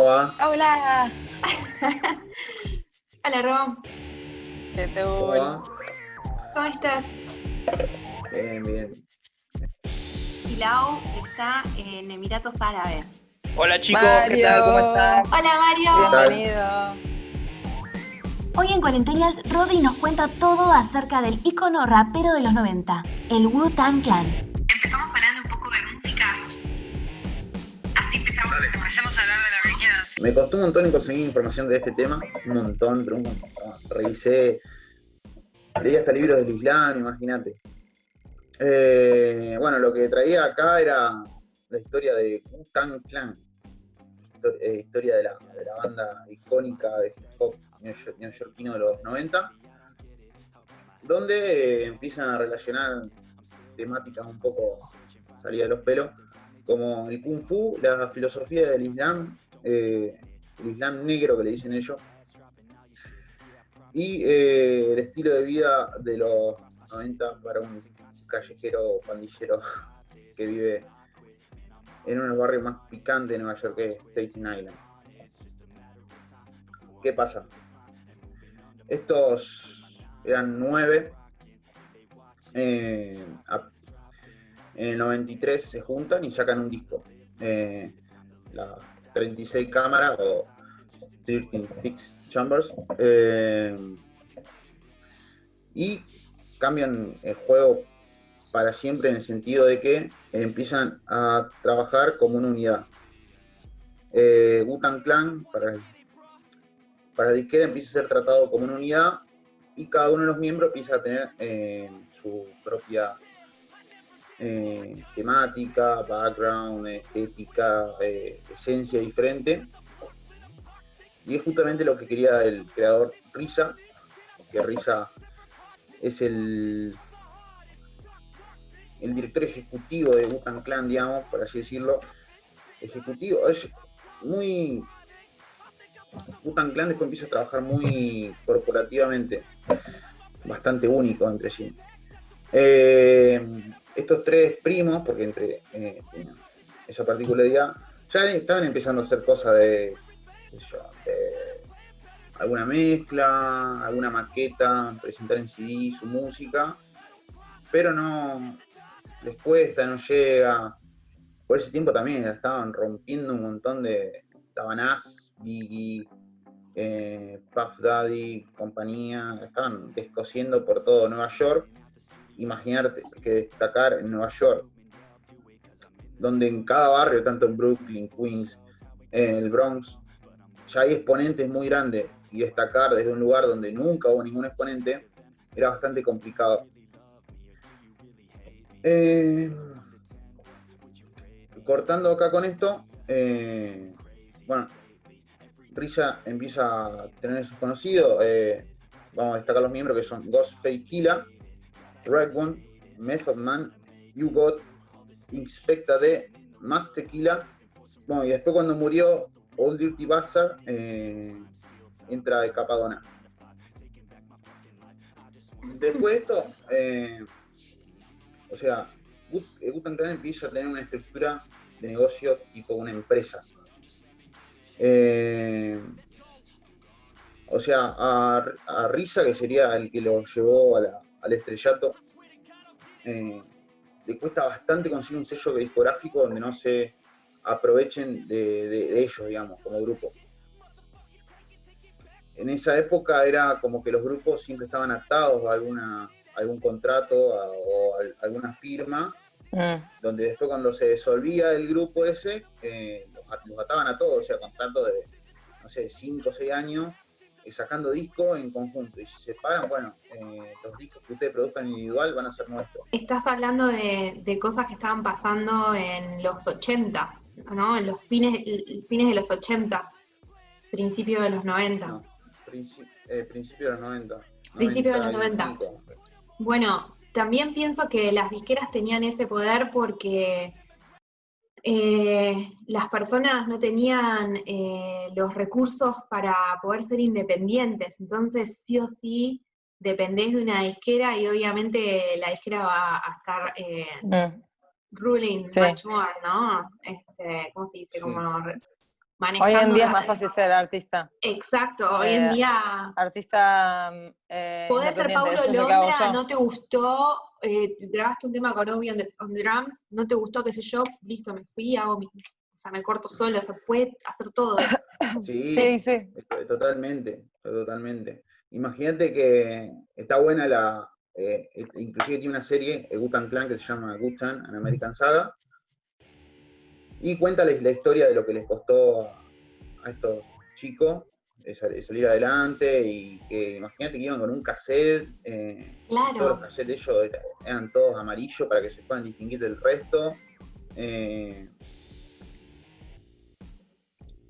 ¿Cómo va? Hola. Hola, Ro. ¿Qué ¿Cómo tal? va? ¿Cómo estás? Bien, bien. Pilau está en Emiratos Árabes. Hola chicos, ¿qué tal? ¿Cómo están? Hola, Mario. ¿Qué tal? Bienvenido. Hoy en Cuarenteñas, Rodri nos cuenta todo acerca del ícono rapero de los 90, el Wu-Tang Clan. Empezamos hablando un poco de música. Así empezamos a hablar de lo que quieras. Me costó un montón conseguir información de este tema, un montón, pero un montón. Revisé, leí hasta libros del Islam, imagínate. Bueno, lo que traía acá era la historia de Wu-Tang Clan, historia de la banda icónica de hip hop neoyorquino de los 90, donde empiezan a relacionar temáticas un poco salidas de los pelos, como el Kung Fu, la filosofía del Islam, el Islam negro que le dicen ellos, y el estilo de vida de los 90 para un callejero pandillero que vive en uno de los barrios más picantes de Nueva York, que es Staten Island. ¿Qué pasa? Estos eran 9. En el 93 se juntan y sacan un disco. La 36 cámaras o 13 Fixed Chambers. Y cambian el juego para siempre en el sentido de que empiezan a trabajar como una unidad. Wu-Tang Clan para la disquera empieza a ser tratado como una unidad y cada uno de los miembros empieza a tener su propia temática, background, estética, esencia diferente. Y es justamente lo que quería el creador RZA, que RZA es el director ejecutivo de Wu-Tang Clan, digamos, por así decirlo. Ejecutivo, es muy... Wu-Tang Clan después empieza a trabajar muy corporativamente, bastante único entre sí. Estos 3 primos, porque entre esa particularidad, ya estaban empezando a hacer cosas de alguna mezcla, alguna maqueta, presentar en CD su música, pero no les cuesta, no llega. Por ese tiempo también estaban rompiendo un montón de Tabanás, Biggie, Puff Daddy, compañía, estaban descosiendo por todo Nueva York. Imaginarte que destacar en Nueva York, donde en cada barrio, tanto en Brooklyn, Queens, el Bronx, ya hay exponentes muy grandes, y destacar desde un lugar donde nunca hubo ningún exponente era bastante complicado. Cortando acá con esto, bueno, RZA empieza a tener sus conocidos. Vamos a destacar los miembros que son Ghostface Killah, Redone, Method Man, You Got, Inspecta D, Más Tequila. Bueno, y después cuando murió Old Dirty Bastard, entra el Capadona. Después de esto, o sea, Wu-Tang Clan empieza a tener una estructura de negocio tipo una empresa. O sea, a RZA, que sería el que lo llevó al estrellato, le cuesta bastante conseguir un sello discográfico donde no se aprovechen de ellos, digamos, como grupo. En esa época era como que los grupos siempre estaban atados a algún contrato o a alguna firma, donde después cuando se disolvía el grupo ese, los ataban a todos, o sea, contratos de, no sé, 5 o 6 años, sacando discos en conjunto. Y si se separan, bueno, los discos que ustedes produzcan individual van a ser nuestros. Estás hablando de cosas que estaban pasando en los 80, ¿no? En los fines de los 80, principio de los 90. No, principio de los 90. Principio de los 90. 95. Bueno, también pienso que las disqueras tenían ese poder porque las personas no tenían los recursos para poder ser independientes, entonces sí o sí dependés de una disquera y obviamente la disquera va a estar ruling Sí. much more, ¿no? ¿Cómo se dice? Sí. Como manejando. Hoy en día es más fácil ser artista. Exacto, hoy en día. Artista Podés ser independiente, Paulo eso es lo que hago Londra, yo. no te gustó, grabaste un tema con Obi on the drums, no te gustó, qué sé yo, listo, me fui, me corto solo, se puede hacer todo. Sí, sí. Totalmente. Imagínate que está buena inclusive tiene una serie, el Wu-Tang Clan, que se llama Wu-Tang, An American Saga, y cuenta la historia de lo que les costó a estos chicos salir adelante, y que imagínate que iban con un cassette, Claro. todos los cassettes de ellos eran todos amarillos para que se puedan distinguir del resto.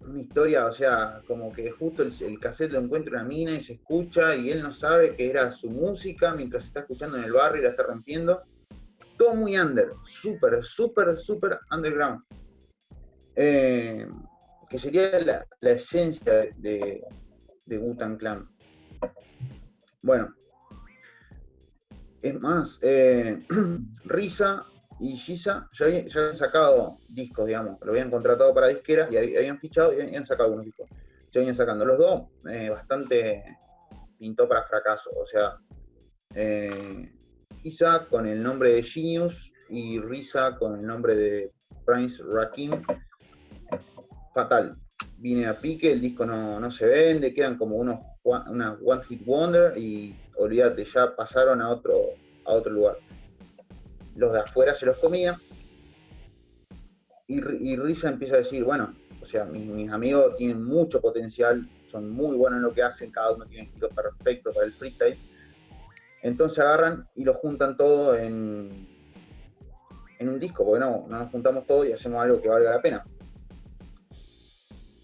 Una historia, o sea, como que justo el cassette lo encuentra una mina y se escucha, y él no sabe que era su música mientras está escuchando en el barrio y la está rompiendo. Todo muy súper underground. Que sería la esencia de Wu-Tang Clan. Bueno, es más, RZA y GZA ya habían sacado discos, digamos, lo habían contratado para disqueras y habían fichado y habían sacado unos discos. Se venían sacando los dos, bastante pintó para fracaso. O sea, GZA con el nombre de Genius y RZA con el nombre de Prince Rakim, fatal. Vine a pique, el disco no se vende, quedan como una One Hit Wonder y olvídate, ya pasaron a otro lugar. Los de afuera se los comían y RZA empieza a decir, bueno, o sea, mis amigos tienen mucho potencial, son muy buenos en lo que hacen, cada uno tiene un estilo perfecto para el freestyle. Entonces agarran y los juntan todos en un disco, porque no nos juntamos todos y hacemos algo que valga la pena.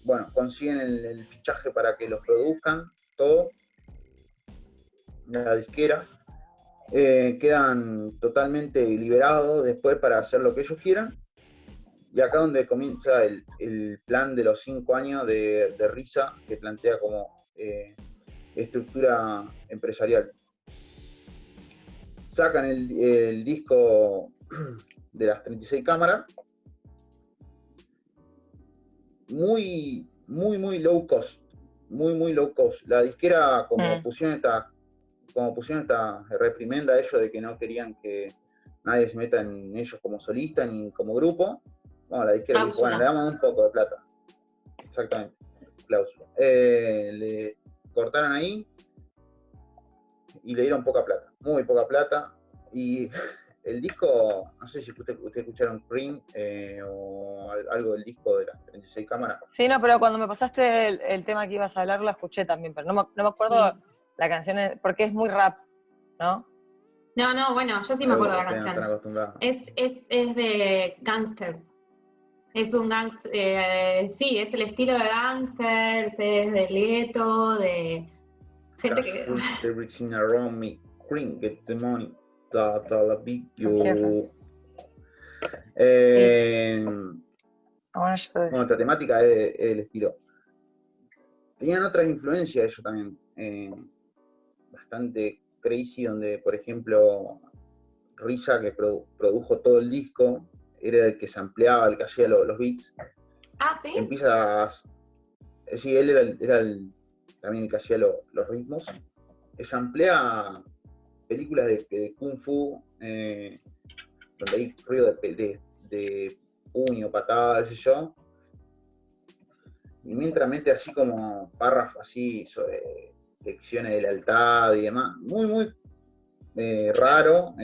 Bueno, consiguen el fichaje para que los produzcan, todo, la disquera. Quedan totalmente liberados después para hacer lo que ellos quieran. Y acá donde comienza el plan de los 5 años de RZA, que plantea como estructura empresarial. Sacan el disco de las 36 cámaras, muy low cost, muy low cost. La disquera, como pusieron esta reprimenda a ellos de que no querían que nadie se meta en ellos como solista ni como grupo, bueno, la disquera dijo, bueno, le damos un poco de plata. Exactamente, cláusula. Le cortaron ahí y le dieron poca plata, muy poca plata. Y el disco, no sé si ustedes escucharon Cream o algo del disco de las 36 cámaras. Sí, no, pero cuando me pasaste el tema que ibas a hablar, lo escuché también, pero no me acuerdo la canción, porque es muy rap, ¿no? No, bueno, yo sí me acuerdo de la canción. Es de Gangsters. Es un gangster, sí, es el estilo de Gangsters, es de Leto, de gente que... Everything around me, Cream, get the money, la beat you. Bueno, esta temática es el estilo. Tenían otras influencias ellos también, bastante crazy, donde, por ejemplo, RZA, que produjo todo el disco, era el que sampleaba, el que hacía los beats. Ah, ¿sí? Sí, él era también el que hacía los ritmos. Samplea películas de Kung Fu, donde hay ruido de puño, patada, qué sé yo. Y mientras mete así como párrafos así sobre lecciones de lealtad y demás. Muy raro.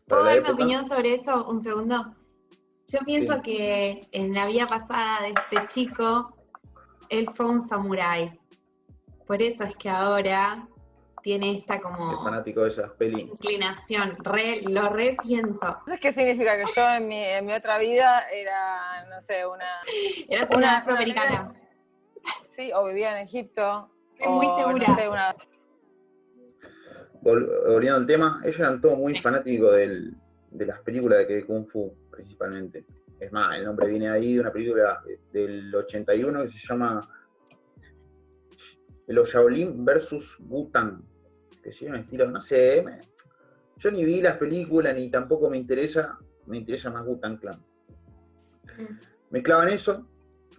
¿Puedo dar mi opinión sobre eso un segundo? Yo pienso que en la vida pasada de este chico, él fue un samurái. Por eso es que ahora tiene esta como... Es fanático de esas pelis. Inclinación, lo repienso. ¿Qué significa? Que yo en mi otra vida era, no sé, Eras una afroamericana. Sí, o vivía en Egipto. Estoy muy segura. No sé, una... Volviendo al tema, ellos eran todos muy fanáticos de las películas de Kung Fu, principalmente. Es más, el nombre viene ahí de una película del 81 que se llama Los Shaolin vs. Wu-Tang, que es un estilo, no sé, yo ni vi las películas ni tampoco me interesa más Wu-Tang Clan. Me clavan eso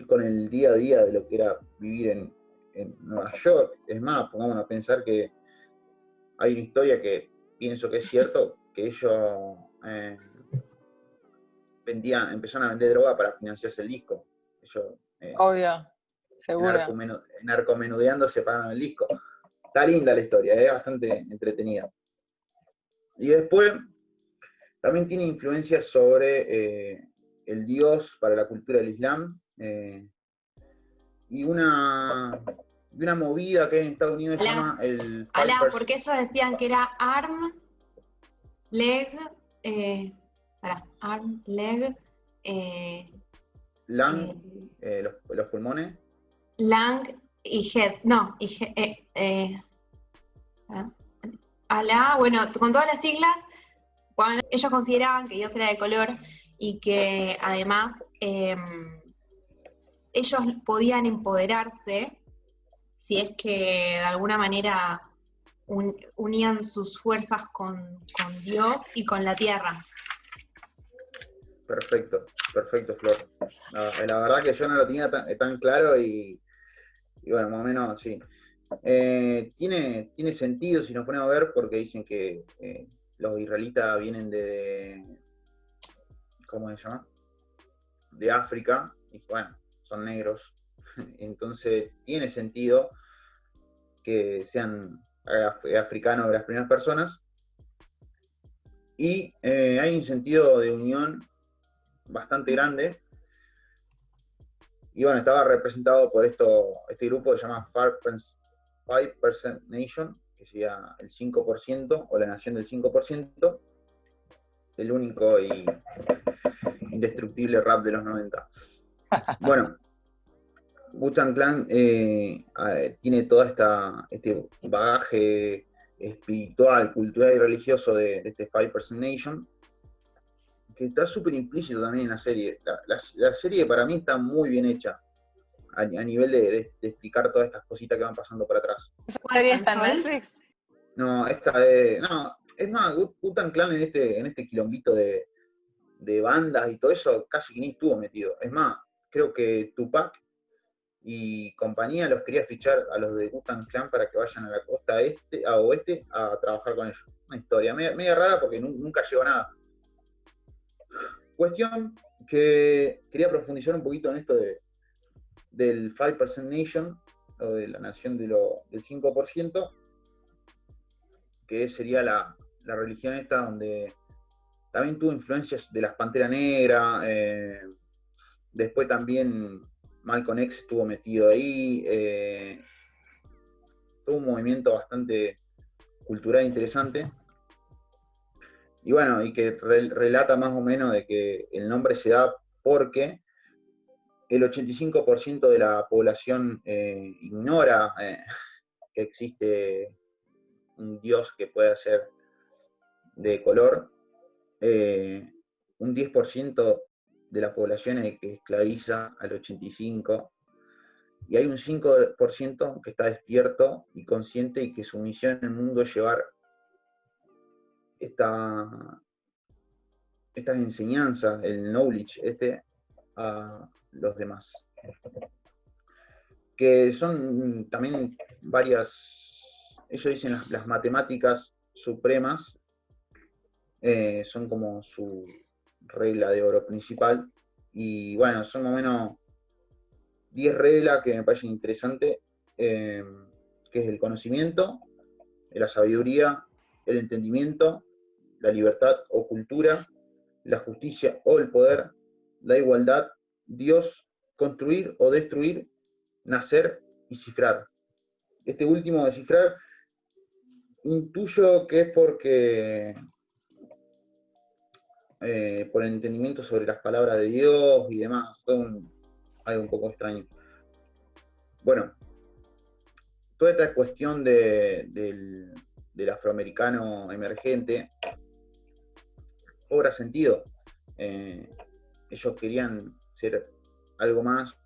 con el día a día de lo que era vivir en Nueva York. Es más, pongámonos a pensar que hay una historia que pienso que es cierto, que ellos empezaron a vender droga para financiarse el disco. Ellos, obvio, seguro. Narcomenudeando separaron el disco. Está linda la historia, es bastante entretenida. Y después también tiene influencias sobre el Dios para la cultura del Islam, y una movida que hay en Estados Unidos se llama el porque ellos decían que era arm, leg, lung, los pulmones. Lung y head, no, bueno, con todas las siglas, cuando ellos consideraban que Dios era de color y que además ellos podían empoderarse si es que de alguna manera unían sus fuerzas con Dios y con la tierra. Perfecto, Flor. La verdad que yo no lo tenía tan claro y bueno, más o menos sí. Tiene sentido si nos ponemos a ver, porque dicen que los israelitas vienen de, ¿cómo se llama? De África, y bueno, son negros. Entonces tiene sentido que sean africanos de las primeras personas. Y hay un sentido de unión bastante grande. Y bueno, estaba representado por este grupo que se llama 5% Nation, que sería el 5%, o la nación del 5%, el único y indestructible rap de los 90. Bueno, Wu-Tang Clan tiene todo este bagaje espiritual, cultural y religioso de este 5% Nation, que está súper implícito también en la serie. La serie para mí está muy bien hecha, a nivel de explicar todas estas cositas que van pasando por atrás. ¿Esa serie está en Netflix? No, es más, Wu-Tang Clan en este quilombito de bandas y todo eso, casi que ni estuvo metido. Es más, creo que Tupac y compañía los quería fichar a los de Wu-Tang Clan para que vayan a la costa oeste a trabajar con ellos. Una historia media rara porque nunca llegó a nada. Cuestión que quería profundizar un poquito en esto del 5% Nation, o de la nación del 5%, que sería la religión esta donde también tuvo influencias de las Pantera Negra, después también Malcolm X estuvo metido ahí, tuvo un movimiento bastante cultural interesante. Y bueno, y que relata más o menos de que el nombre se da porque el 85% de la población ignora que existe un Dios que pueda ser de color. Un 10% de la población es que esclaviza al 85%, y hay un 5% que está despierto y consciente y que su misión en el mundo es llevar estas enseñanzas, el knowledge a los demás. Que son también varias, ellos dicen las matemáticas supremas, son como su regla de oro principal, y bueno, son más o menos 10 reglas que me parecen interesantes, que es el conocimiento, la sabiduría, el entendimiento, la libertad o cultura, la justicia o el poder, la igualdad, Dios, construir o destruir, nacer y cifrar. Este último de cifrar, intuyo que es porque por el entendimiento sobre las palabras de Dios y demás, algo un poco extraño. Bueno, toda esta cuestión del afroamericano emergente cobra sentido. Ellos querían ser algo más,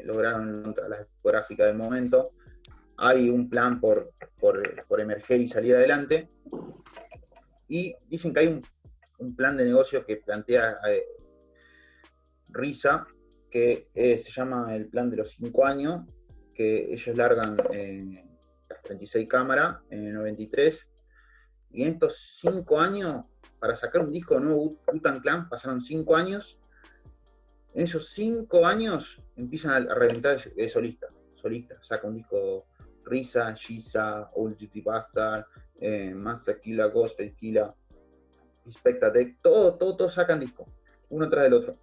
lograron contra la discográfica del momento. Hay un plan por emerger y salir adelante, y dicen que hay un plan de negocio que plantea RZA, que se llama el plan de los 5 años, que ellos largan las 36 cámaras en el 93, y en estos 5 años, para sacar un disco de nuevo Wu-Tang Clan, pasaron 5 años. En esos 5 años empiezan a reventar de solista. Saca un disco Risa, Giza, Old Duty Bastard, Master Killa, Ghostface Killa, Spectatec, todos sacan disco, uno tras del otro.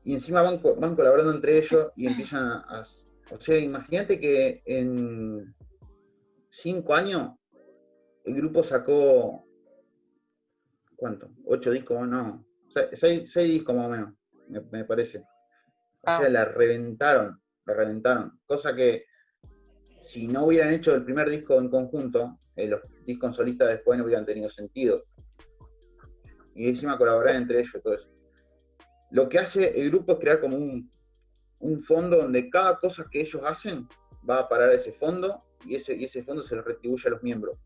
Y encima van colaborando entre ellos y empiezan a... O sea, imagínate que en 5 años el grupo sacó... ¿Cuánto? 8 discos, no. 6 discos más o menos, me parece. O sea, la reventaron. Cosa que si no hubieran hecho el primer disco en conjunto, los discos solistas después no hubieran tenido sentido. Y encima colaborar entre ellos, todo eso. Lo que hace el grupo es crear como un fondo donde cada cosa que ellos hacen va a parar a ese fondo y ese fondo se lo retribuye a los miembros.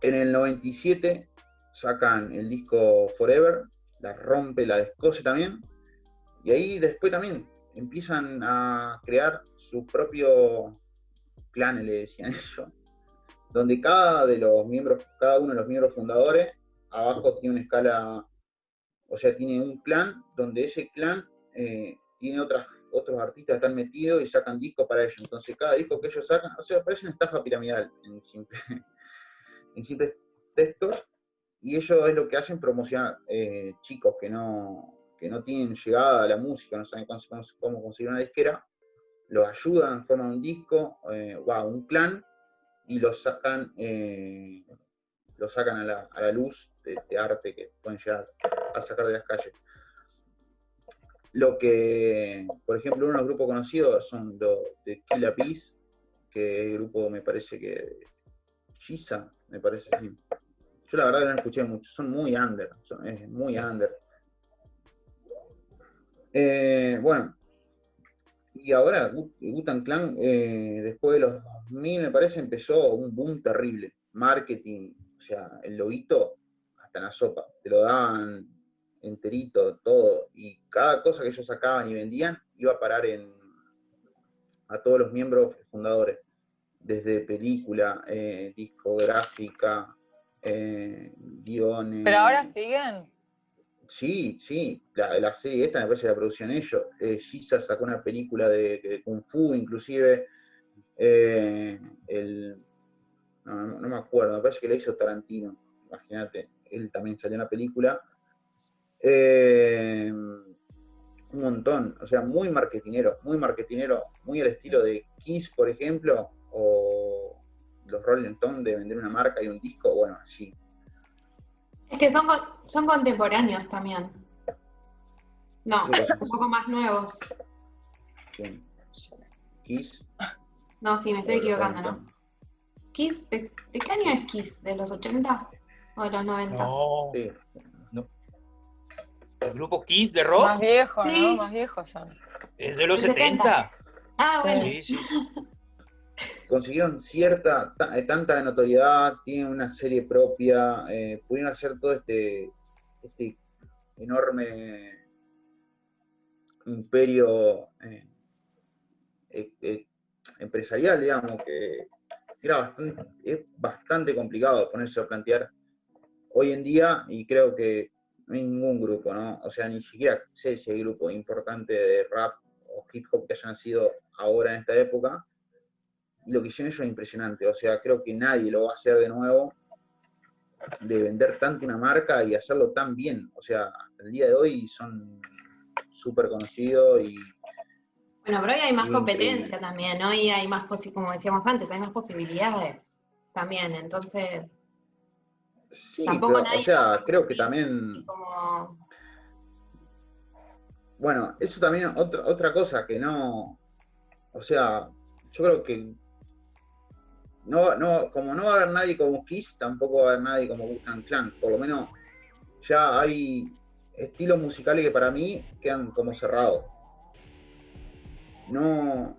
En el 97 sacan el disco Forever, la rompe, la descose también, y ahí después también empiezan a crear su propio clan, le decían ellos, donde cada uno de los miembros fundadores abajo tiene una escala, o sea, tiene un clan, donde ese clan tiene otros artistas que están metidos y sacan discos para ellos. Entonces cada disco que ellos sacan, o sea, parece una estafa piramidal en simples textos, y ellos es lo que hacen, promocionar chicos que no tienen llegada a la música, no saben cómo conseguir una disquera, los ayudan, forman un disco, un clan, y los sacan a la luz de este arte que pueden llegar a sacar de las calles. Lo que, por ejemplo, uno de los grupos conocidos son los de Killa Peace, que el grupo me parece que Giza, me parece, sí. Yo la verdad que no escuché mucho, son muy under, es muy under. Bueno, y ahora Wu-Tang Clan, después de los 2000 me parece, empezó un boom terrible. Marketing, o sea, el loguito hasta en la sopa, te lo daban enterito, todo, y cada cosa que ellos sacaban y vendían iba a parar a todos los miembros fundadores, desde película, discográfica, guiones. ¿Pero ahora siguen? Sí, la serie esta me parece que la producción ellos. Giza sacó una película de Kung Fu, inclusive. No me acuerdo, me parece que la hizo Tarantino. Imagínate, él también salió en la película. Un montón, o sea, muy marketinero, muy al estilo de Kiss, por ejemplo, o los Rolling Stones de vender una marca y un disco, bueno, así. Es que son contemporáneos también. No, un poco más nuevos. ¿Quién? ¿Kiss? No, sí, me estoy equivocando, ¿no? ¿Kiss? ¿De qué año es Kiss? ¿De los 80 o de los 90? No. Sí. No. ¿El grupo Kiss de rock? Más viejos, Sí. ¿no? Más viejos son. ¿Es de los ¿De 70? Ah, Sí. bueno. Sí. Consiguieron tanta notoriedad, tienen una serie propia, pudieron hacer todo este enorme imperio empresarial, digamos, que es bastante complicado ponerse a plantear hoy en día, y creo que no hay ningún grupo, ¿no? O sea, ni siquiera sé si hay grupo importante de rap o hip hop que haya nacido ahora en esta época. Y lo que hicieron ellos es impresionante, o sea, creo que nadie lo va a hacer de nuevo, de vender tanto una marca y hacerlo tan bien. O sea, hasta el día de hoy son súper conocidos y... Bueno, pero hoy hay más Sí, competencia también, ¿no? Y hay más, como decíamos antes, hay más posibilidades también, entonces... Sí, Tampoco pero, nadie o sea, está creo que así, también... como... Bueno, eso también otra cosa que no... O sea, yo creo que como no va a haber nadie como Kiss, tampoco va a haber nadie como Wu-Tang Clan. Por lo menos ya hay estilos musicales que para mí quedan como cerrados. No...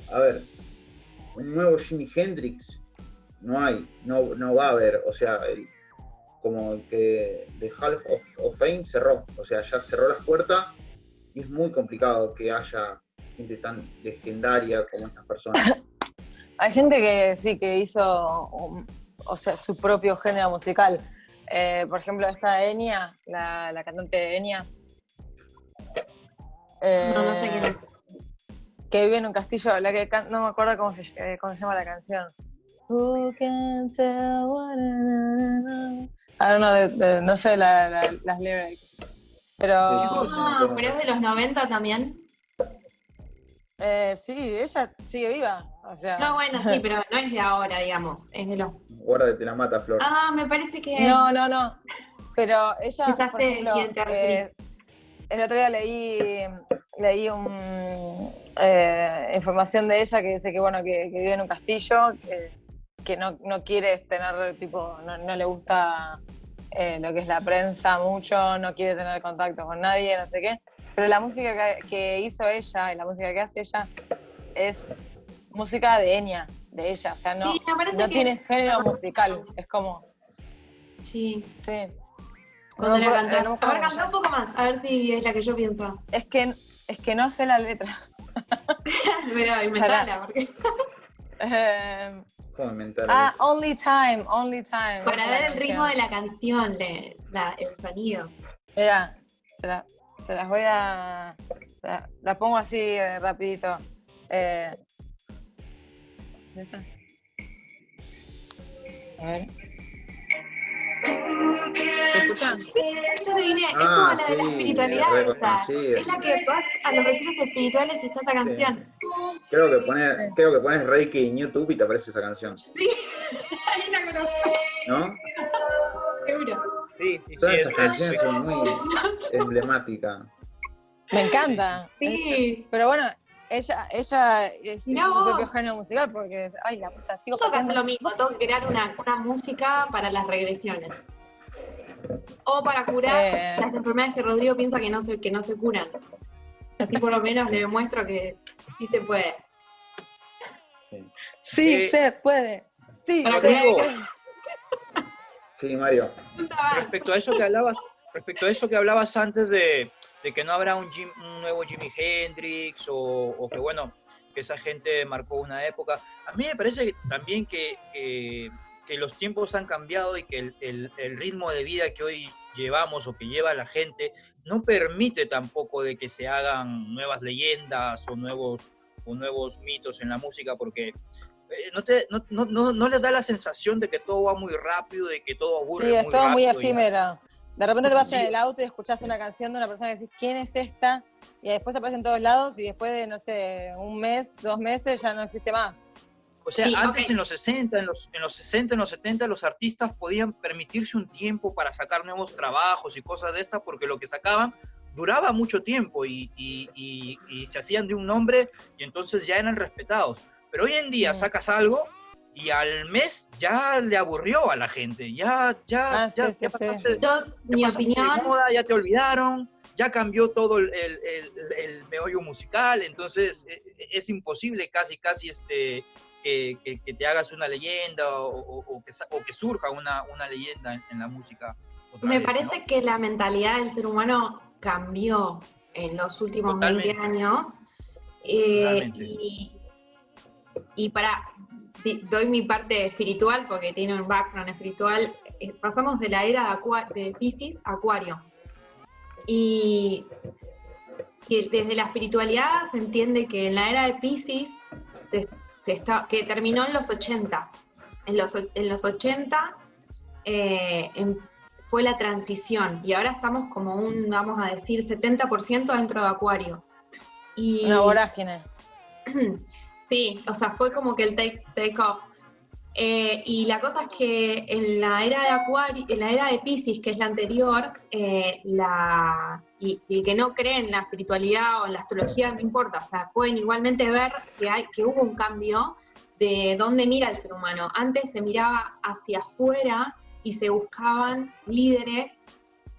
A ver, un nuevo Jimi Hendrix no hay, no va a haber. O sea, como que The Hall of Fame cerró, o sea, ya cerró las puertas y es muy complicado que haya gente tan legendaria como estas personas. Hay gente que sí, que hizo o sea, su propio género musical. Por ejemplo, esta Enya, la cantante Enya. No sé quién es. Que vive en un castillo, no me acuerdo cómo se llama la canción. Who can tell what I don't know, no sé las lyrics. Pero pero es de los 90 también. sí, ella sigue viva. O sea. No, bueno, sí, pero no es de ahora, digamos. Es de los. Guárdate la mata, Flor. Ah, me parece que. No. Pero ella, Quizás por sé ejemplo, quién te referís. el otro día leí información de ella que dice que bueno, que vive en un castillo, que no quiere tener, tipo, no le gusta lo que es la prensa mucho, no quiere tener contacto con nadie, no sé qué. Pero la música que hizo ella y la música que hace ella es música de Enya, de ella, o sea, no, Sí, me parece no que- tiene género musical, es como, Sí. sí. Cuando No la me cantó. acuerdo A ver, cómo cantá se un poco más, a ver si es la que yo pienso. Es que no sé la letra. Pero inventala, porque. ¿Cómo inventar? Only Time. Para esa ver es el la ritmo canción. de la canción, el sonido. Mirá, se las voy a... La pongo así rapidito. ¿Esa? A ver. ¿Se escuchan? Yo adiviné, es como la de la espiritualidad re esa. reconocida. Es la que vas a los retiros espirituales y está esa canción. Creo que pones Reiki en YouTube y te aparece esa canción, Ahí la conozco, ¿no? seguro. Sí, Todas esas es- canciones son muy emblemáticas. Me encanta. Sí. Pero bueno, ella hizo Mirá su vos. propio género musical porque, ay, la puta, sigo Yo tengo que hacer pateando. lo mismo, tengo que crear una música para las regresiones. O para curar las enfermedades que Rodrigo piensa que no se curan. Así por lo menos le demuestro que sí se puede. Sí, se puede. Sí, Para se Rodrigo. puede. Sí, Mario. Respecto a eso que hablabas antes de que no habrá un nuevo Jimi Hendrix o que bueno, que esa gente marcó una época, a mí me parece también que los tiempos han cambiado y que el ritmo de vida que hoy llevamos o que lleva la gente no permite tampoco de que se hagan nuevas leyendas o nuevos mitos en la música, porque no les da la sensación de que todo va muy rápido, de que todo aburre Sí, es muy todo muy rápido. efímero. De repente te vas en Sí. el auto y escuchás una canción de una persona que decís, ¿quién es esta? Y después aparece en todos lados y después de, no sé, un mes, 2 meses ya no existe más. O sea, Sí, antes ok. en los 60, en los 60, en los 70, los artistas podían permitirse un tiempo para sacar nuevos trabajos y cosas de estas, porque lo que sacaban duraba mucho tiempo y se hacían de un nombre y entonces ya eran respetados. Pero hoy en día Sí. sacas algo y al mes ya le aburrió a la gente, ya pasaste, Mi pasaste de opinión, moda, ya te olvidaron, ya cambió todo el meollo musical, entonces es imposible casi que te hagas una leyenda o que surja una leyenda en la música otra me vez, parece ¿no? que la mentalidad del ser humano cambió en los últimos Totalmente. 20 años. Totalmente. Y doy mi parte espiritual, porque tiene un background espiritual. Pasamos de la era de Piscis a Acuario. Y desde la espiritualidad se entiende que en la era de Piscis, que terminó en los 80. En los 80 fue la transición, y ahora estamos como vamos a decir, 70% dentro de Acuario. Una vorágine. Sí, o sea, fue como que el take off. Y la cosa es que en la era de Acuario, en la era de Piscis, que es la anterior, y el que no cree en la espiritualidad o en la astrología, no importa, o sea, pueden igualmente ver que hubo un cambio de dónde mira el ser humano. Antes se miraba hacia afuera y se buscaban líderes,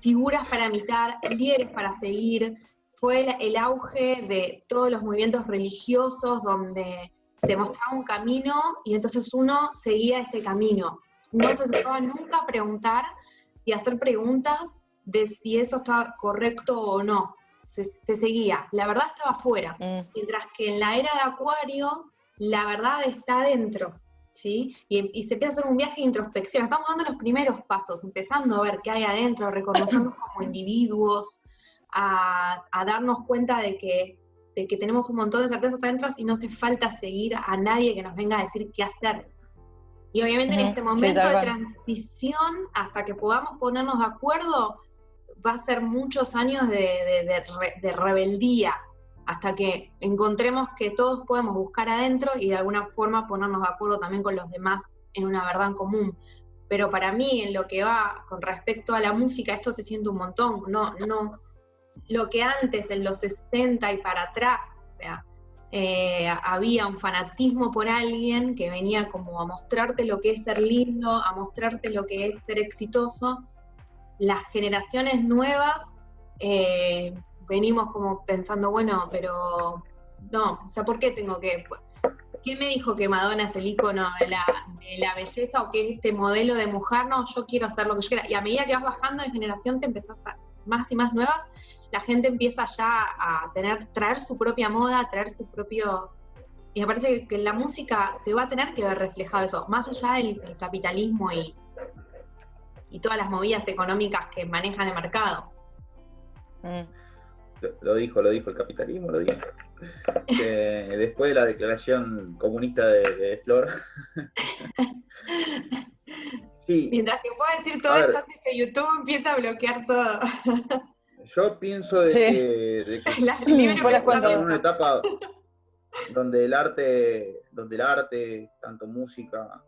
figuras para imitar, líderes para seguir. Fue el auge de todos los movimientos religiosos donde se mostraba un camino y entonces uno seguía ese camino. No se trataba nunca a preguntar y hacer preguntas de si eso estaba correcto o no. Se seguía. La verdad estaba afuera. Mientras que en la era de Acuario, la verdad está adentro, ¿sí? Y se empieza a hacer un viaje de introspección. Estamos dando los primeros pasos, empezando a ver qué hay adentro, a reconocernos como individuos, a darnos cuenta de que tenemos un montón de certezas adentro y no hace falta seguir a nadie que nos venga a decir qué hacer. Y obviamente en este momento de transición, hasta que podamos ponernos de acuerdo, va a ser muchos años de rebeldía, hasta que encontremos que todos podemos buscar adentro y de alguna forma ponernos de acuerdo también con los demás en una verdad en común. Pero para mí, en lo que va con respecto a la música, esto se siente un montón. No, lo que antes, en los 60 y para atrás, o sea, había un fanatismo por alguien que venía como a mostrarte lo que es ser lindo, a mostrarte lo que es ser exitoso. Las generaciones nuevas venimos como pensando, bueno, pero no, o sea, ¿por qué tengo que...? ¿Quién me dijo que Madonna es el ícono de la belleza o que este modelo de mujer? No, yo quiero hacer lo que yo quiera. Y a medida que vas bajando de generación, te empezás a más y más nuevas, la gente empieza ya a traer su propia moda, traer su propio... Y me parece que en la música se va a tener que ver reflejado eso, más allá del capitalismo y todas las movidas económicas que manejan el mercado. Lo dijo el capitalismo, lo dijo. Que después de la declaración comunista de Flor. Sí. Mientras que puedo decir todo esto, hace que YouTube empieza a bloquear todo. Yo pienso de que estamos en una etapa donde el arte, tanto música,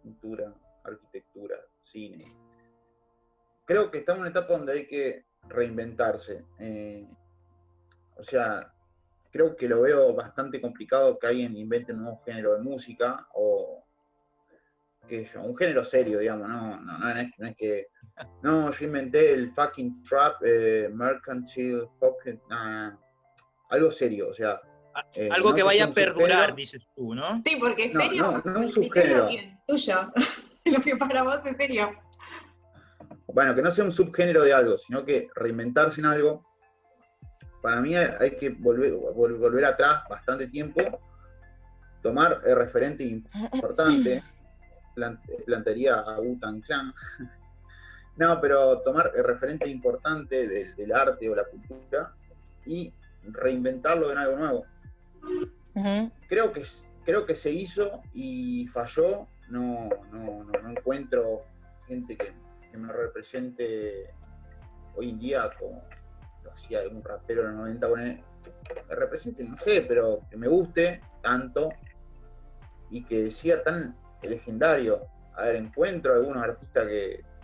pintura, arquitectura, cine, creo que estamos en una etapa donde hay que reinventarse. O sea, creo que lo veo bastante complicado que alguien invente un nuevo género de música o qué sé yo, un género serio, digamos, no es que no, yo inventé el fucking trap, mercantile, fucking, algo serio, o sea, algo que vaya a perdurar, dices tú, ¿no? Sí, porque es serio, no un subgénero tuyo, lo que para vos es serio. Bueno, que no sea un subgénero de algo, sino que reinventarse en algo. Para mí hay que volver atrás bastante tiempo, tomar el referente importante, plantearía a Wu-Tang Clan, no, pero tomar el referente importante del arte o la cultura y reinventarlo en algo nuevo. Creo que se hizo y falló, no encuentro gente que me represente hoy en día como lo hacía un rapero en los 90, me represente, no sé, pero que me guste tanto y que sea tan legendario. A ver, encuentro algunos artistas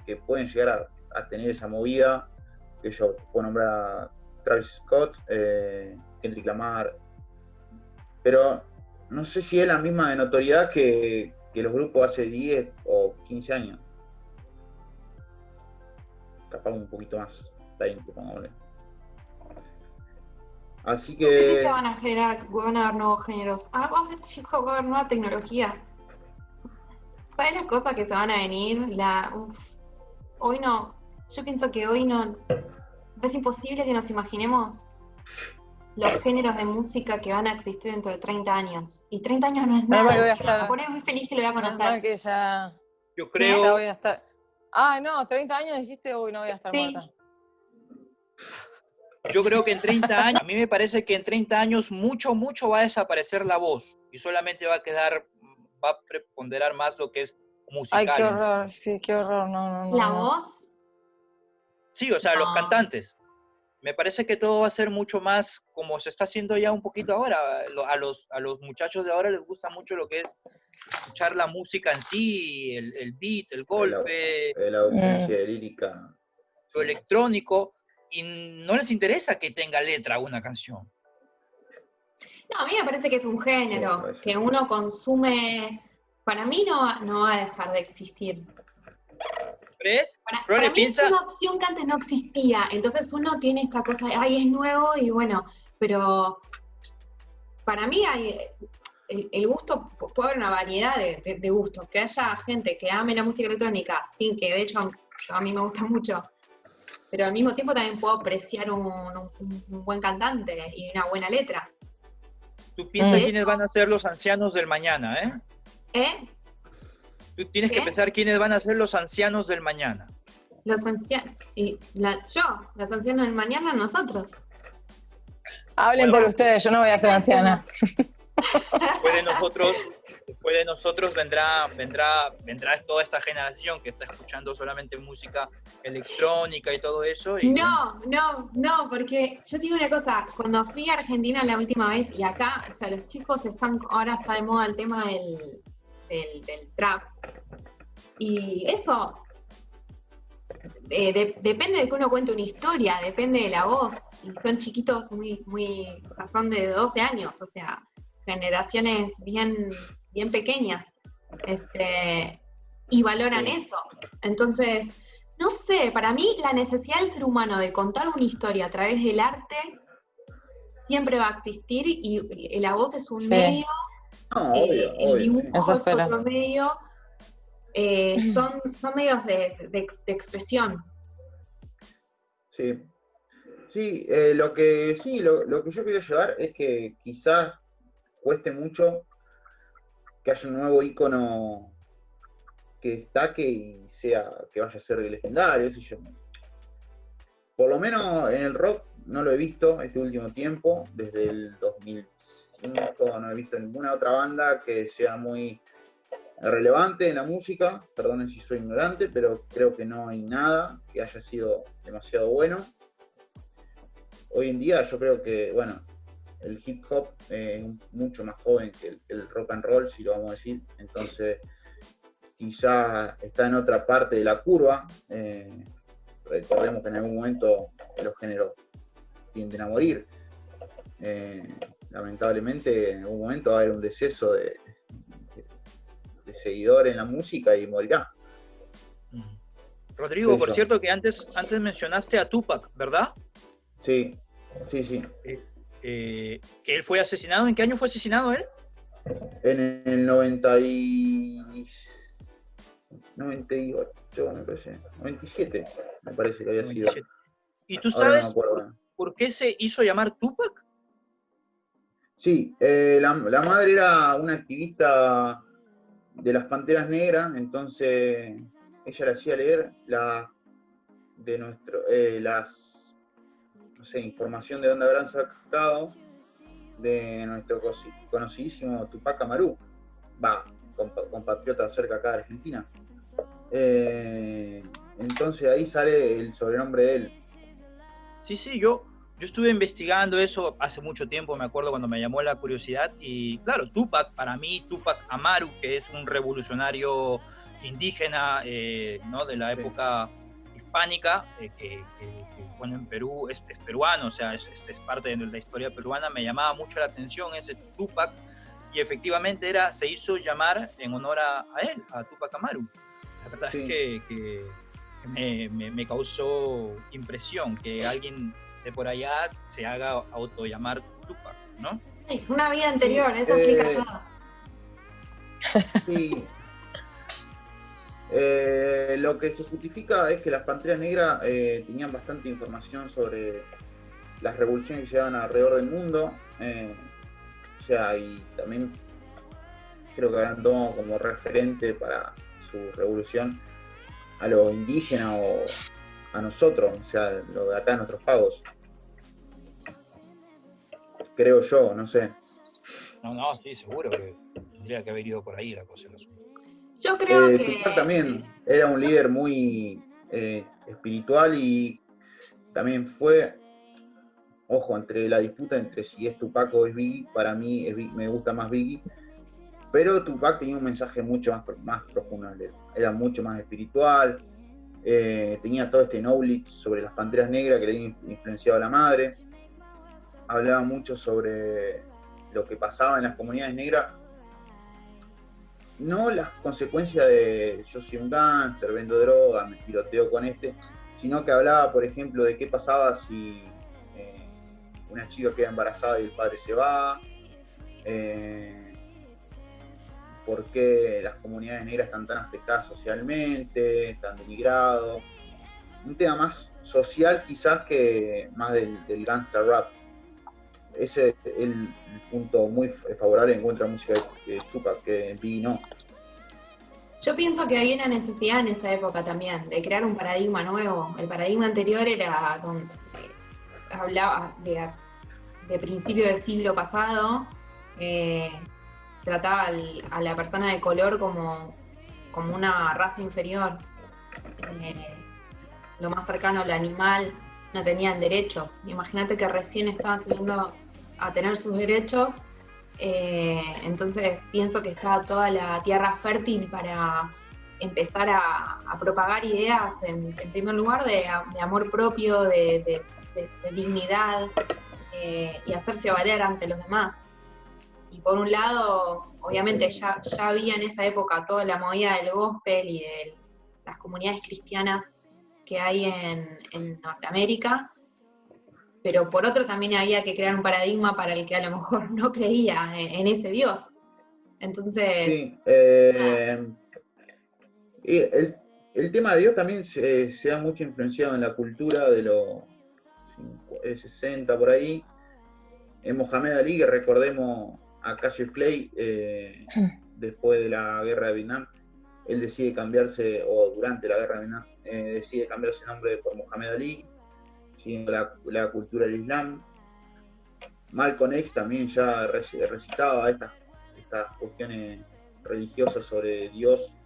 que pueden llegar a tener esa movida, que yo puedo nombrar a Travis Scott, Kendrick Lamar, pero no sé si es la misma de notoriedad que los grupos hace 10 o 15 años. Capaz un poquito más, 20, pongámosle. Así que... No sé si se van a haber nuevos géneros. Va a haber nueva tecnología. ¿Sabes las cosas que se van a venir? Hoy no. Yo pienso que hoy no. Es imposible que nos imaginemos los géneros de música que van a existir dentro de 30 años. Y 30 años no es nada. Me pone muy feliz que lo voy a conocer. Que ya... Yo creo... Ya voy a estar... no, 30 años dijiste, uy, no voy a estar muerta. Yo creo que en 30 años, a mí me parece que en 30 años mucho va a desaparecer la voz y solamente va a preponderar más lo que es musical. Ay, qué horror, sí, qué horror, no. ¿La voz? Sí, o sea, los cantantes. Me parece que todo va a ser mucho más como se está haciendo ya un poquito ahora. A los muchachos de ahora les gusta mucho lo que es escuchar la música en sí, el beat, el golpe. La ausencia lírica. Lo electrónico. Y no les interesa que tenga letra una canción. No, a mí me parece que es un género que uno consume. Para mí no va a dejar de existir. ¿Crees? Para mí es una opción que antes no existía. Entonces uno tiene esta cosa de, es nuevo y bueno, pero para mí el gusto, puede haber una variedad de gustos, que haya gente que ame la música electrónica, sin que de hecho a mí me gusta mucho, pero al mismo tiempo también puedo apreciar un buen cantante y una buena letra. Tú piensas quiénes van a ser los ancianos del mañana, ¿Eh? Tú tienes que pensar quiénes van a ser los ancianos del mañana. Los ancianos, los ancianos del mañana, nosotros. Hablen por ustedes, yo no voy a ser anciana. Después de nosotros vendrá toda esta generación que está escuchando solamente música electrónica y todo eso. Y no, porque yo te digo una cosa, cuando fui a Argentina la última vez, y acá, o sea, los chicos ahora está de moda el tema del trap. Y eso depende de que uno cuente una historia, depende de la voz. Y son chiquitos o sea, son de 12 años, o sea, generaciones bien pequeñas, y valoran eso. Entonces, no sé, para mí la necesidad del ser humano de contar una historia a través del arte siempre va a existir, y la voz es un medio, el dibujo es otro medio, son medios de expresión. Sí, lo que yo quería llevar es que quizás cueste mucho que haya un nuevo ícono que destaque y que vaya a ser legendario, por lo menos en el rock no lo he visto este último tiempo, desde el 2005 no he visto ninguna otra banda que sea muy relevante en la música, perdonen si soy ignorante, pero creo que no hay nada que haya sido demasiado bueno. Hoy en día yo creo que, bueno, el hip hop es mucho más joven que el rock and roll, si lo vamos a decir, entonces quizá está en otra parte de la curva. Recordemos que en algún momento los géneros tienden a morir. Lamentablemente en algún momento va a haber un deceso de seguidores en la música y morirá. Rodrigo, por cierto que antes mencionaste a Tupac, ¿verdad? Sí. Que él fue asesinado. ¿En qué año fue asesinado él? En el 98, me parece. 97, me parece que había 97. Sido. ¿Y tú sabes por qué se hizo llamar Tupac? Sí, la madre era una activista de las Panteras Negras, entonces ella le hacía leer información de dónde habrán sacado de nuestro conocidísimo Tupac Amaru, compatriota cerca acá de Argentina. Entonces ahí sale el sobrenombre de él. Sí, yo estuve investigando eso hace mucho tiempo, me acuerdo cuando me llamó la curiosidad, y claro, Para mí Tupac Amaru, que es un revolucionario indígena, ¿no? De la época hispánica, que bueno, en Perú es peruano, o sea, es parte de la historia peruana. Me llamaba mucho la atención ese Tupac, y efectivamente se hizo llamar en honor a él, a Tupac Amaru. La verdad es que me causó impresión que alguien de por allá se haga autollamar Tupac, ¿no? Sí, una vida anterior, eso explica todo. Sí. Lo que se justifica es que las Panteras Negras tenían bastante información sobre las revoluciones que se daban alrededor del mundo, y también creo que habrán tomado como referente para su revolución a los indígenas o a nosotros, o sea, lo de acá, nuestros pagos. Creo yo, no sé. No, sí, seguro que tendría que haber ido por ahí la cosa. Yo creo que Tupac también era un líder muy espiritual, y también fue, ojo, entre la disputa entre si es Tupac o es Biggie, para mí me gusta más Biggie, pero Tupac tenía un mensaje mucho más profundo, era mucho más espiritual, tenía todo este knowledge sobre las Panteras Negras que le había influenciado a la madre, hablaba mucho sobre lo que pasaba en las comunidades negras, no las consecuencias de yo soy un gángster, vendo droga, me tiroteo con sino que hablaba, por ejemplo, de qué pasaba si una chica queda embarazada y el padre se va, por qué las comunidades negras están tan afectadas socialmente, están denigrados. Un tema más social quizás que más del gangster rap. Ese es el punto muy favorable en contra de la música de Tupac, que Biggie no. Yo pienso que había una necesidad en esa época también, de crear un paradigma nuevo. El paradigma anterior era donde hablaba de principio del siglo pasado, trataba a la persona de color como una raza inferior, lo más cercano al animal, no tenían derechos. Imagínate que recién estaban saliendo a tener sus derechos, entonces pienso que estaba toda la tierra fértil para empezar a propagar ideas, en primer lugar, de amor propio, de dignidad, y hacerse valer ante los demás. Y por un lado, obviamente ya había en esa época toda la movida del gospel y de las comunidades cristianas que hay en Norteamérica, pero por otro también había que crear un paradigma para el que a lo mejor no creía en ese Dios. Entonces... Sí, y el tema de Dios también se da mucho influenciado en la cultura de los 60 por ahí. En Mohamed Ali, que recordemos a Cassius Clay, después de la guerra de Vietnam, él decide cambiarse, o durante la guerra de Vietnam, decide cambiarse el nombre por Mohamed Ali, siguiendo la cultura del Islam. Malcolm X también ya recitaba estas cuestiones religiosas sobre Dios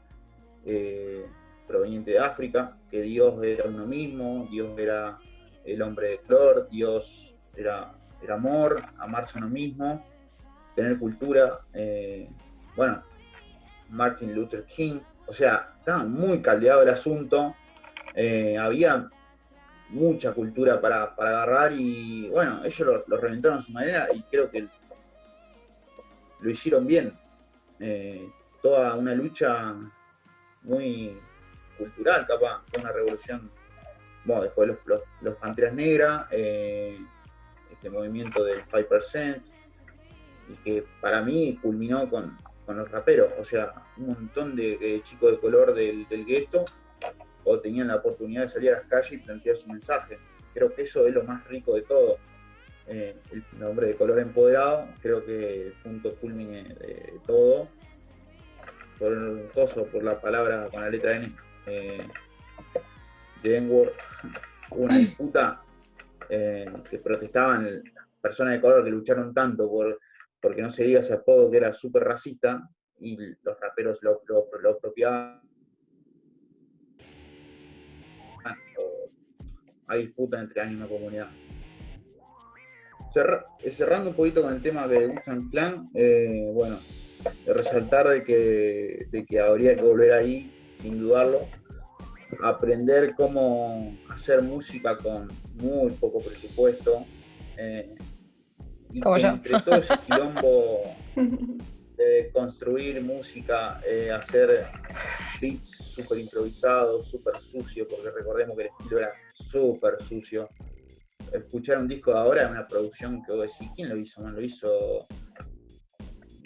proveniente de África, que Dios era uno mismo, Dios era el hombre de color, Dios era amor, amarse a uno mismo, tener cultura. Bueno, Martin Luther King, o sea, estaba muy caldeado el asunto, había mucha cultura para agarrar y bueno, ellos lo reventaron a su manera y creo que lo hicieron bien. Toda una lucha muy cultural, capaz, fue una revolución. Bueno, después los Panteras Negras, este movimiento del 5%, y que para mí culminó con los raperos, o sea, un montón de chicos de color del gueto o tenían la oportunidad de salir a las calles y plantear su mensaje. Creo que eso es lo más rico de todo. El hombre de color empoderado, creo que el punto culmine de todo, por la palabra con la letra N, de N-word, una disputa que protestaban personas de color que lucharon tanto porque no se diga ese apodo que era súper racista, y los raperos lo apropiaban. Hay disputa entre la misma comunidad. Cerrando un poquito con el tema de Wu-Tang Clan, bueno, resaltar de que habría que volver ahí, sin dudarlo, aprender cómo hacer música con muy poco presupuesto, y como que yo. entre todo ese quilombo de construir música, hacer beats súper improvisados, súper sucios, porque recordemos que el estilo era súper sucio. Escuchar un disco de ahora es una producción que vos decís, ¿quién lo hizo? Man, lo hizo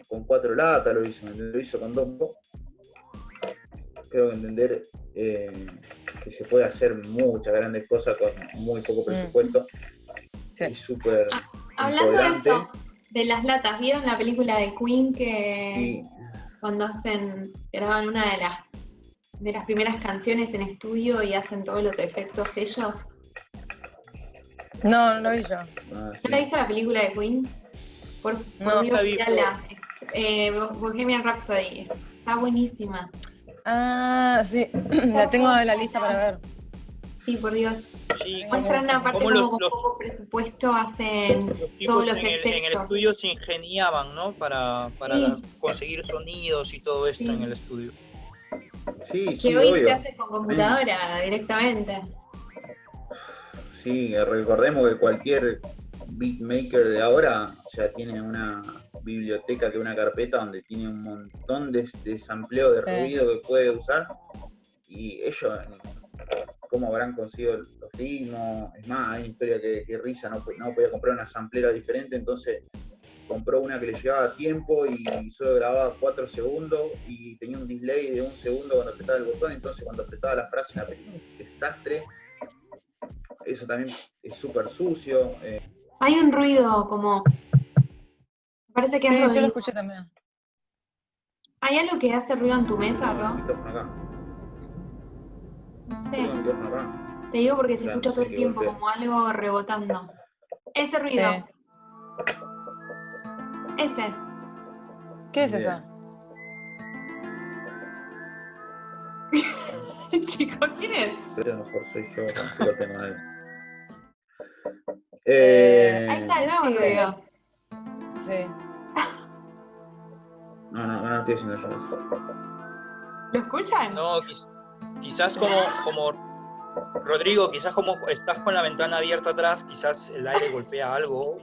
con 4 latas, lo hizo con 2. Creo que entender que se puede hacer muchas grandes cosas con muy poco presupuesto. Sí. Y súper hablando empoderante. de eso, de las latas, ¿vieron la película de Queen que Y cuando graban una de las primeras canciones en estudio y hacen todos los efectos ellos? No lo vi yo. ¿No la viste la película de Queen? Por No, Dios, la vi, mírala. Bohemian Rhapsody, está buenísima. Ah, sí, la tengo en la lista para ver. Sí, por Dios. Sí, Muestran una parte cómo como con poco presupuesto hacen los todos tipos los en el efectos. estudio se ingeniaban, ¿no? Para Sí. conseguir sonidos y todo esto Sí. en el estudio. sí, Que hoy obvio. se hace con computadora directamente. Sí, recordemos que cualquier beatmaker de ahora ya tiene una biblioteca, que es una carpeta donde tiene un montón de sampleo de Sí. ruido que puede usar, y ellos cómo habrán conseguido los ritmos. Es más, hay una historia que Risa no podía comprar una samplera diferente, entonces compró una que le llevaba a tiempo y solo grababa 4 segundos y tenía un delay de 1 segundo cuando apretaba el botón, entonces cuando apretaba la frase me apretaba un desastre. Eso también es súper sucio. Hay un ruido como... Parece que Sí, es yo lo Rodrigo. escuché también. ¿Hay algo que hace ruido en tu mesa, El Ro? micrófono acá. No Tengo el sé. micrófono acá. Te digo porque O se sea, escucha no sé todo el qué tiempo golpea. como algo rebotando. Ese ruido. Sí. Ese. ¿Qué es Bien. eso? Chico, ¿quién es? Pero a lo mejor soy yo, que lo tengo ahí. Ahí está el ¿Quién nuevo sigue? ruido. Sí. No estoy haciendo yo eso. ¿Lo escuchan? No, quizás como Rodrigo, quizás como estás con la ventana abierta atrás, quizás el aire golpea algo.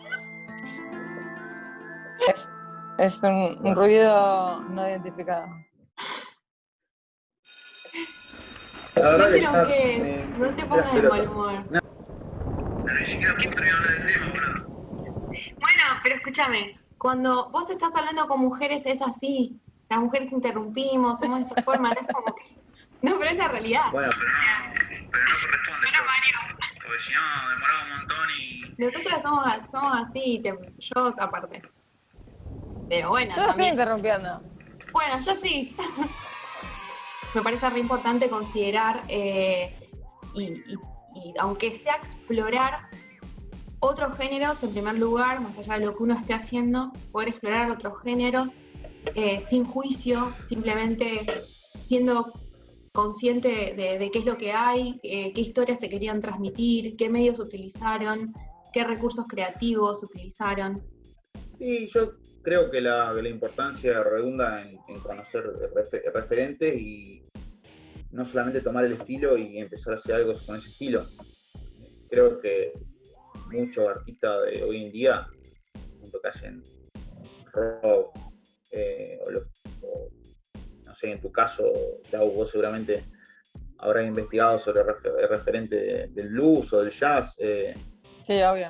Es un ruido no identificado. La verdad No que te ya enojes, me no te las pongas de pelotas. mal humor. No. Pero ni siquiera quiero terminar el tema, boludo. Bueno, pero escúchame, cuando vos estás hablando con mujeres es así. Las mujeres interrumpimos, somos de esta forma, no es como que... No, pero es la realidad. Bueno, pero no corresponde. Porque si no, demoraba un montón y. Nosotros somos así, yo aparte. Pero bueno, Yo lo estoy también... interrumpiendo. Bueno, yo sí. Me parece re importante considerar, y aunque sea explorar otros géneros en primer lugar, más allá de lo que uno esté haciendo, poder explorar otros géneros sin juicio, simplemente siendo consciente de qué es lo que hay, qué historias se querían transmitir, qué medios utilizaron, qué recursos creativos utilizaron. Y yo creo que la importancia redunda en conocer referentes y no solamente tomar el estilo y empezar a hacer algo con ese estilo. Creo que muchos artistas de hoy en día, junto que hacen rock, o no sé, en tu caso, Lau, vos seguramente habrás investigado sobre el referente del blues o del jazz. Sí, obvio.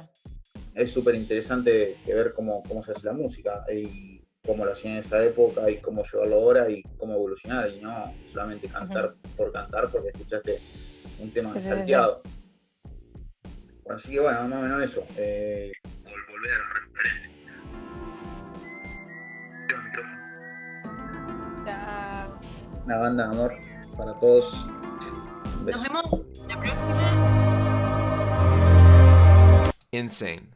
Es súper interesante ver cómo se hace la música y cómo lo hacían en esa época y cómo llevarlo ahora y cómo evolucionar y no solamente cantar por cantar porque escuchaste un tema salteado. Bueno, así que bueno, más o menos eso. Volver a los referentes. El micrófono. Chao. Una banda de amor para todos. Un beso. Nos vemos la próxima. Insane.